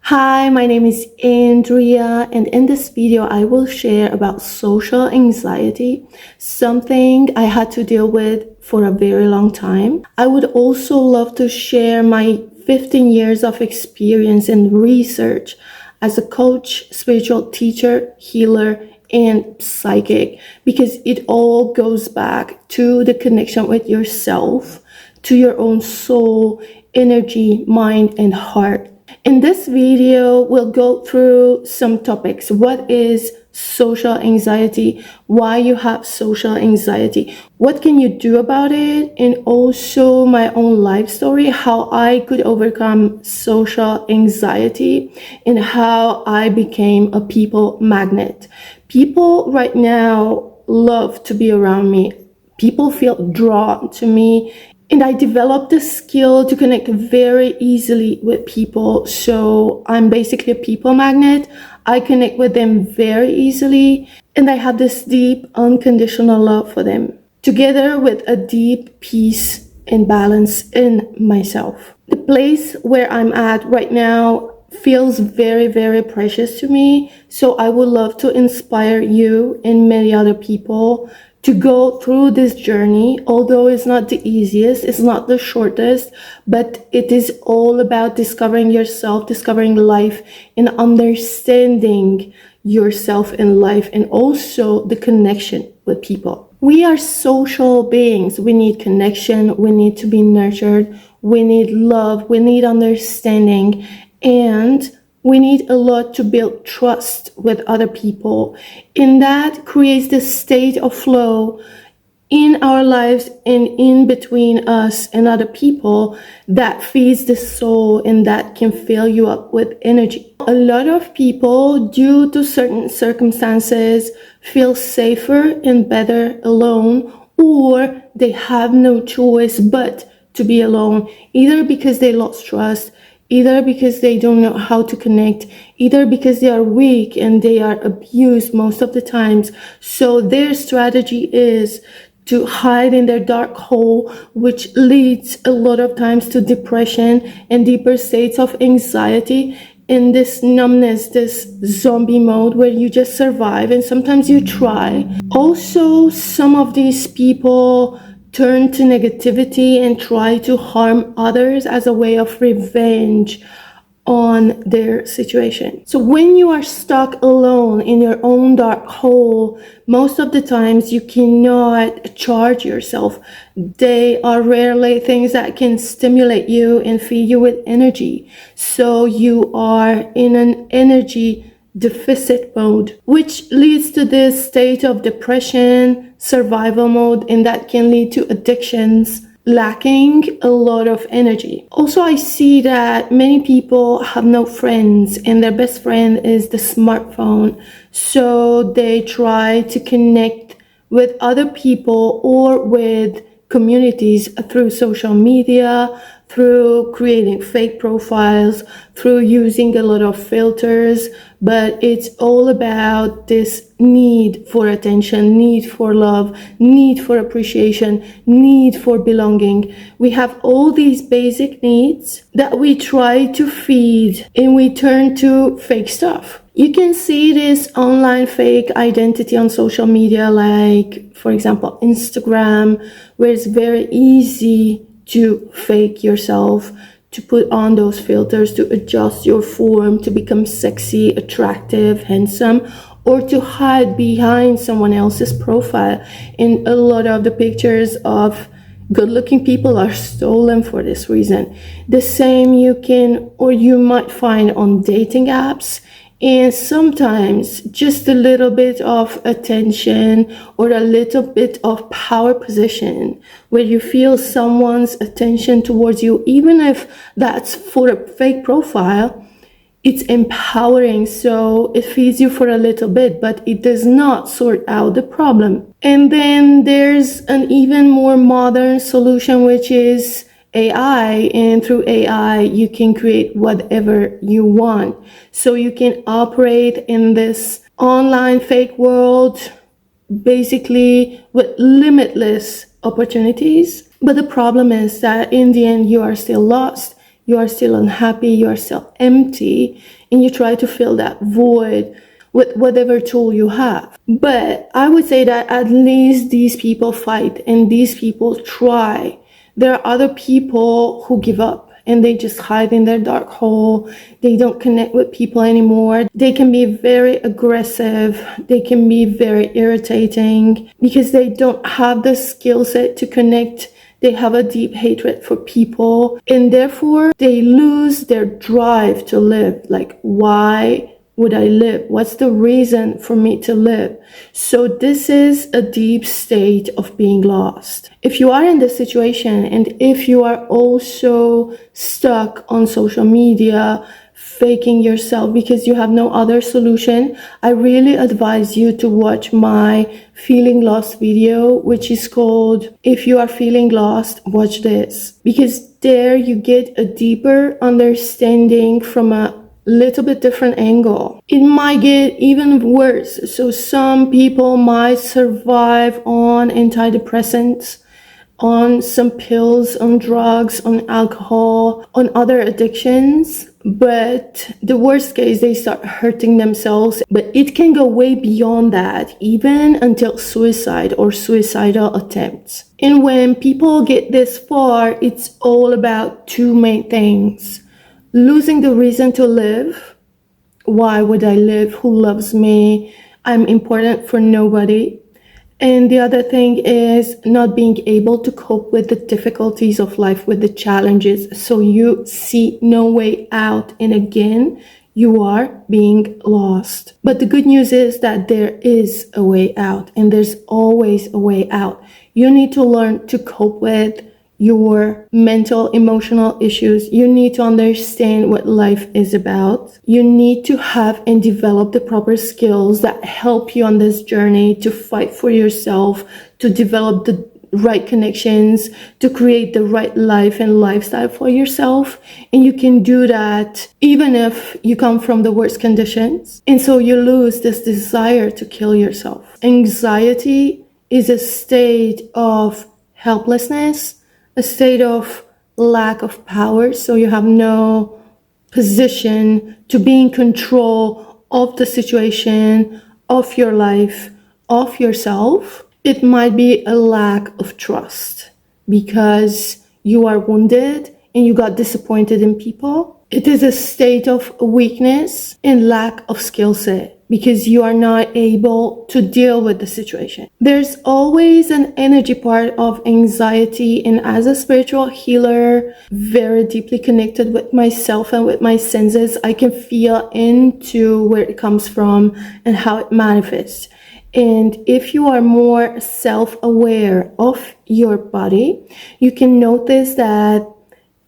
Hi, my name is Andrea, and in this video, I will share about social anxiety, something I had to deal with for a very long time. I would also love to share my 15 years of experience in research as a coach, spiritual teacher, healer, and psychic, because it all goes back to the connection with yourself, to your own soul, energy, mind, and heart. In this video, we'll go through some topics. What is social anxiety? Why you have social anxiety? What can you do about it? And also my own life story, how I could overcome social anxiety and how I became a people magnet. People right now love to be around me. People feel drawn to me. And I developed the skill to connect very easily with people. So I'm basically a people magnet. I connect with them very easily. And I have this deep, unconditional love for them, together with a deep peace and balance in myself. The place where I'm at right now feels very, very precious to me. So I would love to inspire you and many other people to go through this journey, although it's not the easiest, it's not the shortest, but it is all about discovering yourself, discovering life, and understanding yourself in life, and also the connection with people. We are social beings. We need connection. We need to be nurtured. We need love. We need understanding. And we need a lot to build trust with other people. And that creates this state of flow in our lives and in between us and other people that feeds the soul and that can fill you up with energy. A lot of people, due to certain circumstances, feel safer and better alone, or they have no choice but to be alone, either because they lost trust, either because they don't know how to connect, either because they are weak and they are abused most of the times. So their strategy is to hide in their dark hole, which leads a lot of times to depression and deeper states of anxiety, in this numbness, this zombie mode where you just survive and sometimes you try. Also, some of these people turn to negativity and try to harm others as a way of revenge on their situation. So when you are stuck alone in your own dark hole, most of the times you cannot charge yourself. They are rarely things that can stimulate you and feed you with energy. So you are in an energy deficit mode, which leads to this state of depression, survival mode, and that can lead to addictions, lacking a lot of energy. Also, I see that many people have no friends and their best friend is the smartphone. So they try to connect with other people or with communities through social media, through creating fake profiles, through using a lot of filters, but it's all about this need for attention, need for love, need for appreciation, need for belonging. We have all these basic needs that we try to feed and we turn to fake stuff. You can see this online fake identity on social media, like, for example, Instagram, where it's very easy to fake yourself, to put on those filters, to adjust your form, to become sexy, attractive, handsome, or to hide behind someone else's profile. And a lot of the pictures of good-looking people are stolen for this reason. The same you can, or you might find on dating apps. And sometimes just a little bit of attention or a little bit of power position where you feel someone's attention towards you, even if that's for a fake profile, it's empowering. So it feeds you for a little bit, but it does not sort out the problem. And then there's an even more modern solution, which is AI, and through AI you can create whatever you want. So you can operate in this online fake world basically with limitless opportunities. But the problem is that in the end you are still lost. you are still unhappy, you are still empty, and you try to fill that void with whatever tool you have. But I would say that at least these people fight and these people try. There are other people who give up and they just hide in their dark hole. They don't connect with people anymore. They can be very aggressive. They can be very irritating because they don't have the skill set to connect. They have a deep hatred for people, and therefore they lose their drive to live. Like, why would I live? What's the reason for me to live? So this is a deep state of being lost. If you are in this situation, and if you are also stuck on social media, faking yourself because you have no other solution, I really advise you to watch my feeling lost video, which is called If You Are Feeling Lost, Watch This. Because there you get a deeper understanding from a little bit different angle. It might get even worse. So some people might survive on antidepressants, on some pills, on drugs, on alcohol, on other addictions. But the worst case, they start hurting themselves. But it can go way beyond that, even until suicide or suicidal attempts. And when people get this far, it's all about two main things. Losing the reason to live. Why would I live? Who loves me? I'm important for nobody. And the other thing is not being able to cope with the difficulties of life, with the challenges. So you see no way out. And again, you are being lost. But the good news is that there is a way out, and there's always a way out. You need to learn to cope with your mental, emotional issues. You need to understand what life is about. You need to have and develop the proper skills that help you on this journey to fight for yourself, to develop the right connections, to create the right life and lifestyle for yourself. And you can do that even if you come from the worst conditions. And so you lose this desire to kill yourself. Anxiety is a state of helplessness, a state of lack of power. So you have no position to be in control of the situation, of your life, of yourself. It might be a lack of trust because you are wounded and you got disappointed in people. It is a state of weakness and lack of skill set because you are not able to deal with the situation. There's always an energy part of anxiety, and as a spiritual healer, very deeply connected with myself and with my senses, I can feel into where it comes from and how it manifests. And if you are more self-aware of your body, you can notice that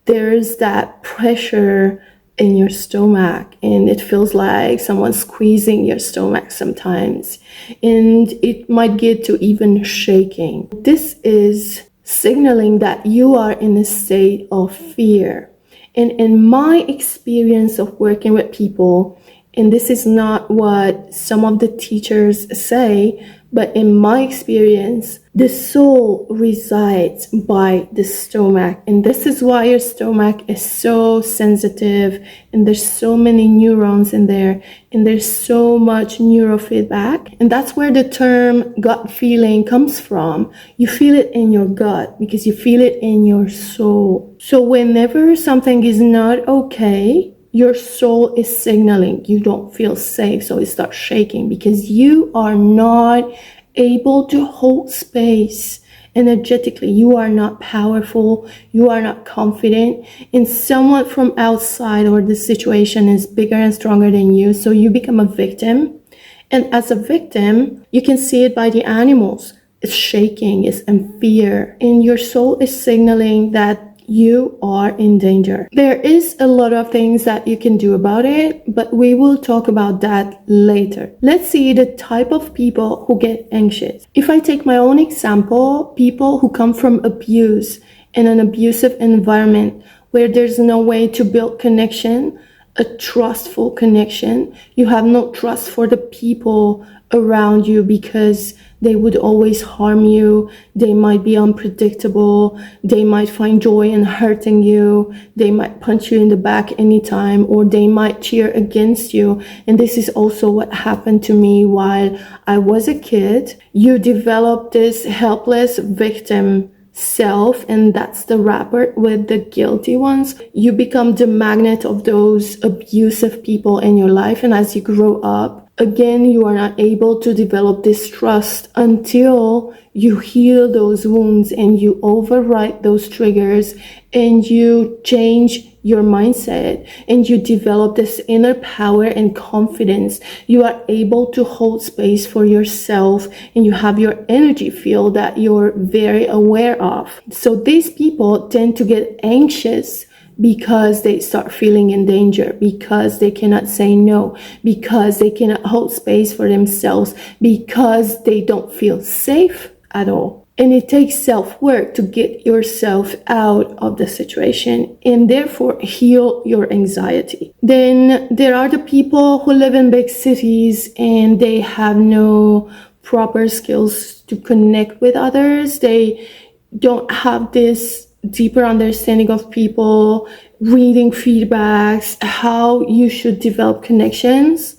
there's that pressure in your stomach, and it feels like someone's squeezing your stomach sometimes, and it might get to even shaking. This is signaling that you are in a state of fear. And in my experience of working with people, and this is not what some of the teachers say, but in my experience, the soul resides by the stomach. And this is why your stomach is so sensitive, and there's so many neurons in there, and there's so much neurofeedback. And that's where the term gut feeling comes from. You feel it in your gut because you feel it in your soul. So whenever something is not okay, your soul is signaling you don't feel safe, so it starts shaking because you are not able to hold space energetically. You are not powerful, you are not confident, and someone from outside or the situation is bigger and stronger than you, so you become a victim. And as a victim, you can see it by the animals. It's shaking, it's in fear, and your soul is signaling that you are in danger. There is a lot of things that you can do about it, but we will talk about that later. Let's see the type of people who get anxious. If I take my own example, people who come from abuse in an abusive environment where there's no way to build connection, a trustful connection. You have no trust for the people around you because they would always harm you. They might be unpredictable. They might find joy in hurting you. They might punch you in the back anytime, or they might cheer against you. And this is also what happened to me while I was a kid. You develop this helpless victim self, and that's the wrapper with the guilty ones. You become the magnet of those abusive people in your life, and as you grow up, again, you are not able to develop this trust until you heal those wounds and you overwrite those triggers and you change your mindset and you develop this inner power and confidence. You are able to hold space for yourself and you have your energy field that you're very aware of. So these people tend to get anxious because they start feeling in danger, because they cannot say no, because they cannot hold space for themselves, because they don't feel safe at all. And it takes self-work to get yourself out of the situation and therefore heal your anxiety. Then there are the people who live in big cities and they have no proper skills to connect with others. They don't have this deeper understanding of people, reading feedbacks, how you should develop connections.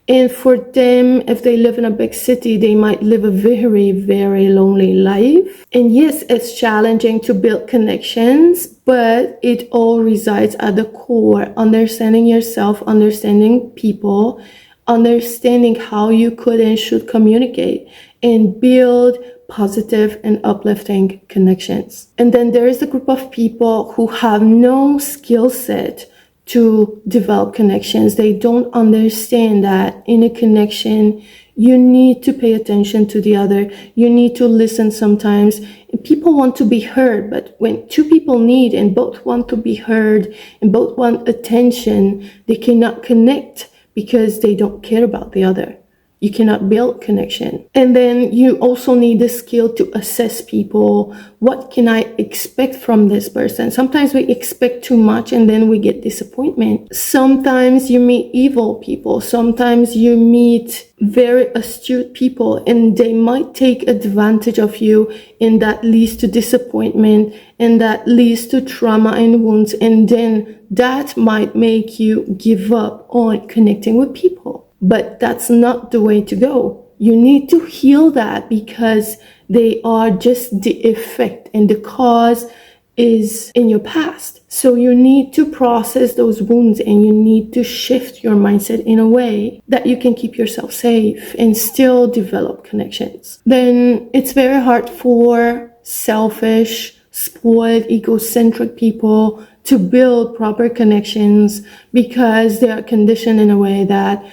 And for them, if they live in a big city, they might live a very, very lonely life. And yes, it's challenging to build connections, but it all resides at the core, understanding yourself, understanding people, understanding how you could and should communicate and build positive and uplifting connections. And then there is a group of people who have no skill set to develop connections. They don't understand that in a connection, you need to pay attention to the other. You need to listen sometimes. People want to be heard, but when two people need and both want to be heard and both want attention, they cannot connect because they don't care about the other. You cannot build connection. And then you also need the skill to assess people. What can I expect from this person? Sometimes we expect too much and then we get disappointment. Sometimes you meet evil people. Sometimes you meet very astute people and they might take advantage of you, and that leads to disappointment and that leads to trauma and wounds. And then that might make you give up on connecting with people. But that's not the way to go. You need to heal that because they are just the effect and the cause is in your past. So you need to process those wounds and you need to shift your mindset in a way that you can keep yourself safe and still develop connections. Then it's very hard for selfish, spoiled, egocentric people to build proper connections because they are conditioned in a way that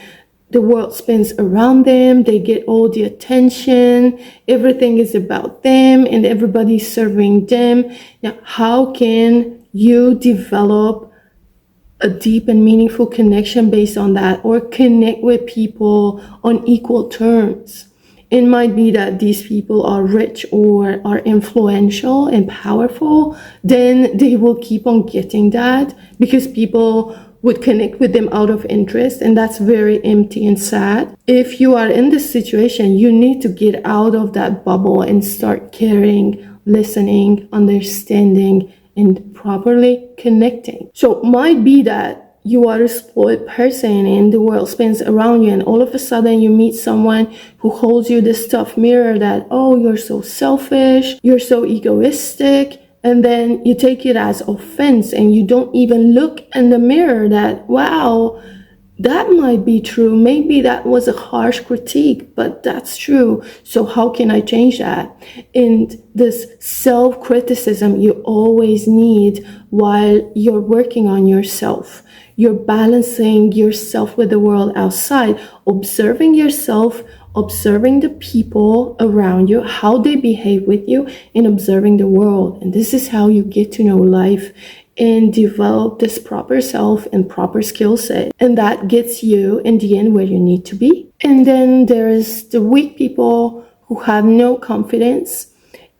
the world spins around them, they get all the attention, everything is about them, and everybody's serving them. Now, how can you develop a deep and meaningful connection based on that, or connect with people on equal terms? It might be that these people are rich or are influential and powerful, then they will keep on getting that because people would connect with them out of interest, and that's very empty and sad. If you are in this situation, you need to get out of that bubble and start caring, listening, understanding, and properly connecting. So it might be that you are a spoiled person and the world spins around you, and all of a sudden you meet someone who holds you this tough mirror that, oh, you're so selfish, you're so egoistic. And then you take it as offense and you don't even look in the mirror that, wow, that might be true. Maybe that was a harsh critique, but that's true. So how can I change that? And this self-criticism you always need while you're working on yourself. You're balancing yourself with the world outside, observing yourself, observing the people around you, how they behave with you, and observing the world. And this is how you get to know life and develop this proper self and proper skill set. And that gets you in the end where you need to be. And then there is the weak people who have no confidence.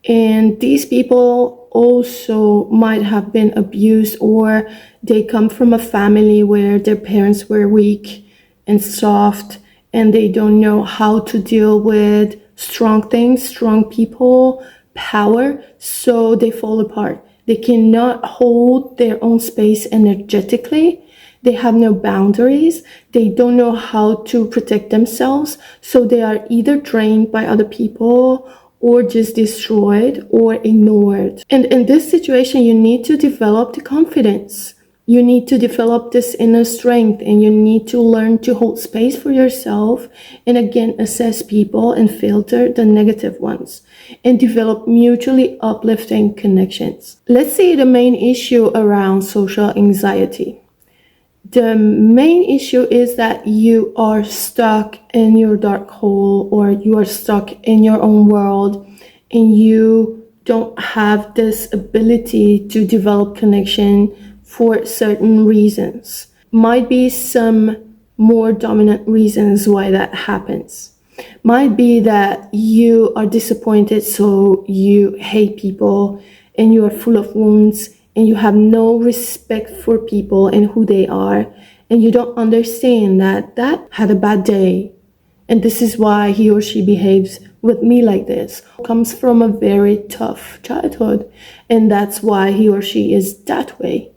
And these people also might have been abused, or they come from a family where their parents were weak and soft and they don't know how to deal with strong things, strong people, power, so they fall apart. They cannot hold their own space energetically. They have no boundaries. They don't know how to protect themselves. So they are either drained by other people or just destroyed or ignored. And in this situation, you need to develop the confidence. You need to develop this inner strength, and you need to learn to hold space for yourself and again assess people and filter the negative ones and develop mutually uplifting connections. Let's see the main issue around social anxiety. The main issue is that you are stuck in your dark hole, or you are stuck in your own world, and you don't have this ability to develop connection for certain reasons. Might be some more dominant reasons why that happens. Might be that you are disappointed, so you hate people and you are full of wounds and you have no respect for people and who they are, and you don't understand that that had a bad day and this is why he or she behaves with me like this. Comes from a very tough childhood, and that's why he or she is that way.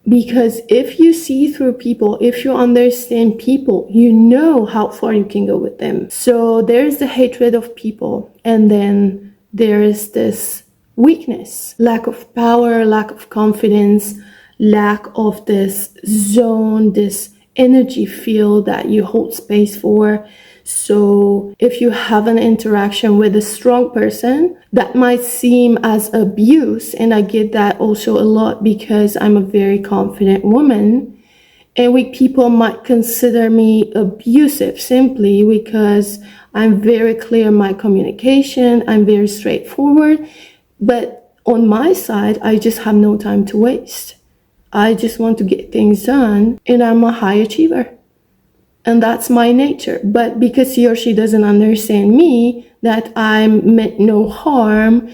Because if you see through people, if you understand people, you know how far you can go with them. So there's the hatred of people, and then there is this weakness, lack of power, lack of confidence, lack of this zone, this energy field that you hold space for. So if you have an interaction with a strong person, that might seem as abuse, and I get that also a lot because I'm a very confident woman, and weak people might consider me abusive simply because I'm very clear in my communication, I'm very straightforward, but on my side, I just have no time to waste. I just want to get things done, and I'm a high achiever. And that's my nature. But because he or she doesn't understand me, that I meant no harm,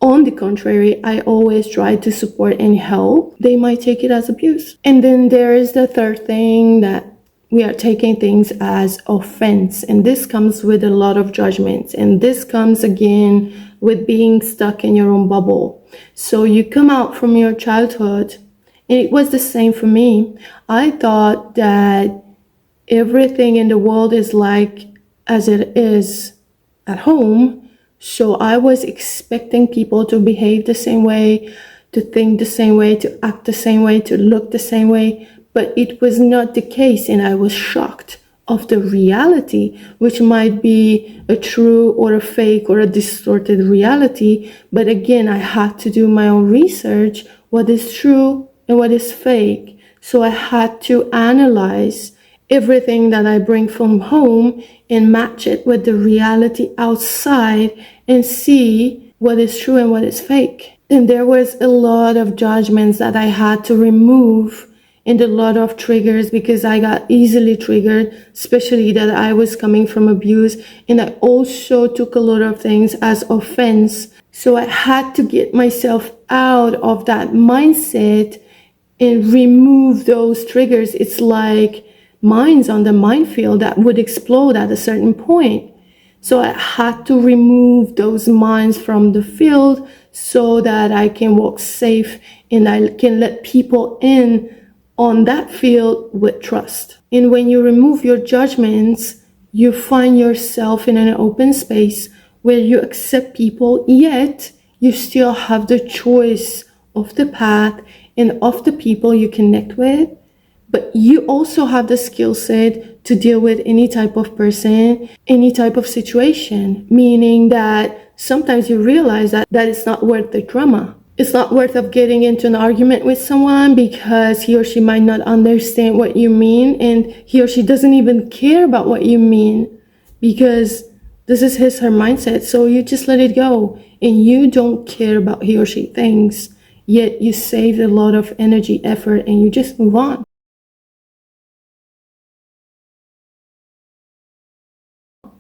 on the contrary, I always try to support and help, they might take it as abuse. And then there is the third thing, that we are taking things as offense. And this comes with a lot of judgments. And this comes again with being stuck in your own bubble. So you come out from your childhood, and it was the same for me. I thought that everything in the world is like as it is at home. So I was expecting people to behave the same way, to think the same way, to act the same way, to look the same way. But it was not the case, and I was shocked of the reality, which might be a true or a fake or a distorted reality. But again, I had to do my own research, what is true and what is fake. So I had to analyze everything that I bring from home and match it with the reality outside and see what is true and what is fake. And there was a lot of judgments that I had to remove, and a lot of triggers, because I got easily triggered, especially that I was coming from abuse. And I also took a lot of things as offense. So I had to get myself out of that mindset and remove those triggers. It's like mines on the minefield that would explode at a certain point. So I had to remove those mines from the field so that I can walk safe and I can let people in on that field with trust. And when you remove your judgments, you find yourself in an open space where you accept people, yet you still have the choice of the path and of the people you connect with. But you also have the skill set to deal with any type of person, any type of situation, meaning that sometimes you realize that it's not worth the drama. It's not worth of getting into an argument with someone because he or she might not understand what you mean, and he or she doesn't even care about what you mean because this is her mindset. So you just let it go, and you don't care about he or she thinks, yet you save a lot of energy, effort, and you just move on.